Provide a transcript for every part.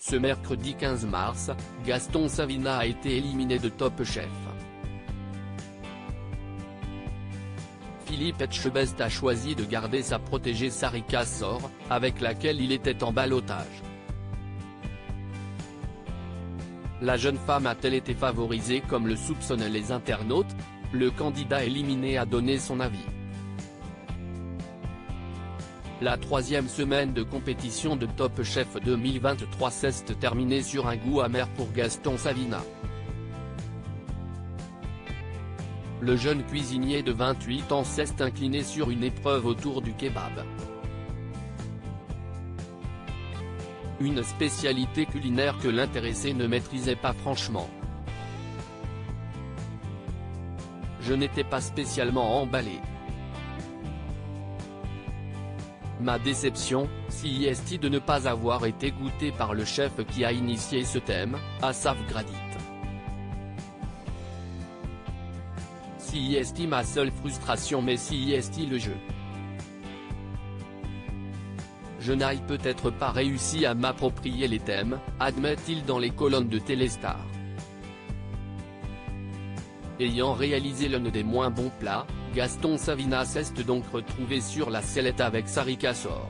Ce mercredi 15 mars, Gaston Savina a été éliminé de Top Chef. Philippe Etchebest a choisi de garder sa protégée Sarika Sor, avec laquelle il était en ballottage. La jeune femme a-t-elle été favorisée comme le soupçonnaient les internautes? Le candidat éliminé a donné son avis. La troisième semaine de compétition de Top Chef 2023 s'est terminée sur un goût amer pour Gaston Savina. Le jeune cuisinier de 28 ans s'est incliné sur une épreuve autour du kebab. Une spécialité culinaire que l'intéressé ne maîtrisait pas franchement. Je n'étais pas spécialement emballé. Ma déception, c'est de ne pas avoir été goûté par le chef qui a initié ce thème, Asaf Gradit. C'est ma seule frustration, mais c'est le jeu. Je n'ai peut-être pas réussi à m'approprier les thèmes, admet-il dans les colonnes de Téléstar. Ayant réalisé l'un des moins bons plats, Gaston Savina s'est donc retrouvé sur la sellette avec Sarika Sor.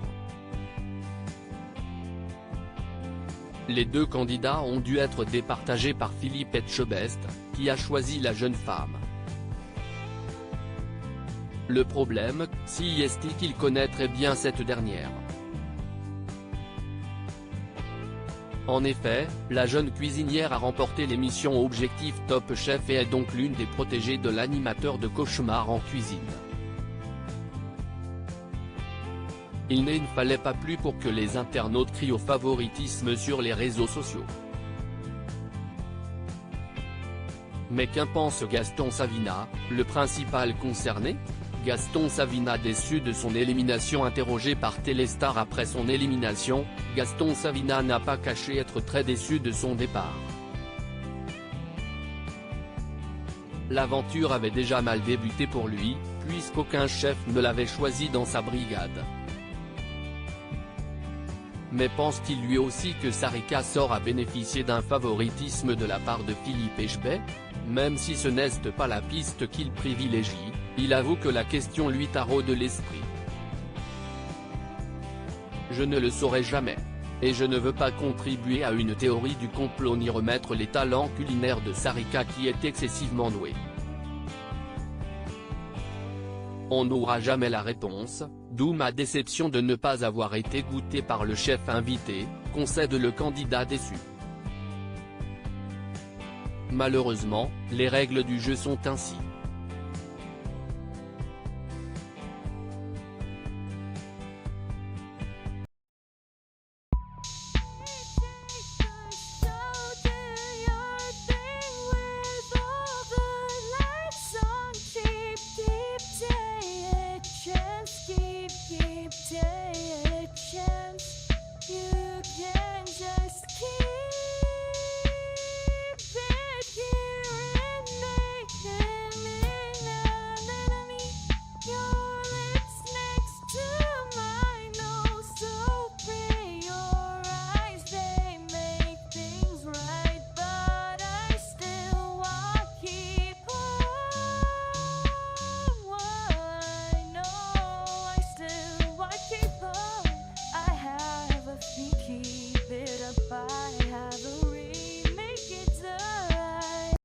Les deux candidats ont dû être départagés par Philippe Etchebest, qui a choisi la jeune femme. Le problème, c'est qu'il connaît très bien cette dernière. En effet, la jeune cuisinière a remporté l'émission Objectif Top Chef et est donc l'une des protégées de l'animateur de Cauchemar en cuisine. Il ne fallait pas plus pour que les internautes crient au favoritisme sur les réseaux sociaux. Mais qu'en pense Gaston Savina, le principal concerné? Gaston Savina déçu de son élimination. Interrogé par Téléstar après son élimination, Gaston Savina n'a pas caché être très déçu de son départ. L'aventure avait déjà mal débuté pour lui, puisqu'aucun chef ne l'avait choisi dans sa brigade. Mais pense-t-il lui aussi que Sarika Sor a bénéficié d'un favoritisme de la part de Philippe Etchebest? Même si ce n'est pas la piste qu'il privilégie, il avoue que la question lui taraude l'esprit. Je ne le saurai jamais. Et je ne veux pas contribuer à une théorie du complot ni remettre les talents culinaires de Sarika qui est excessivement douée. On n'aura jamais la réponse, d'où ma déception de ne pas avoir été goûté par le chef invité, concède le candidat déçu. Malheureusement, les règles du jeu sont ainsi.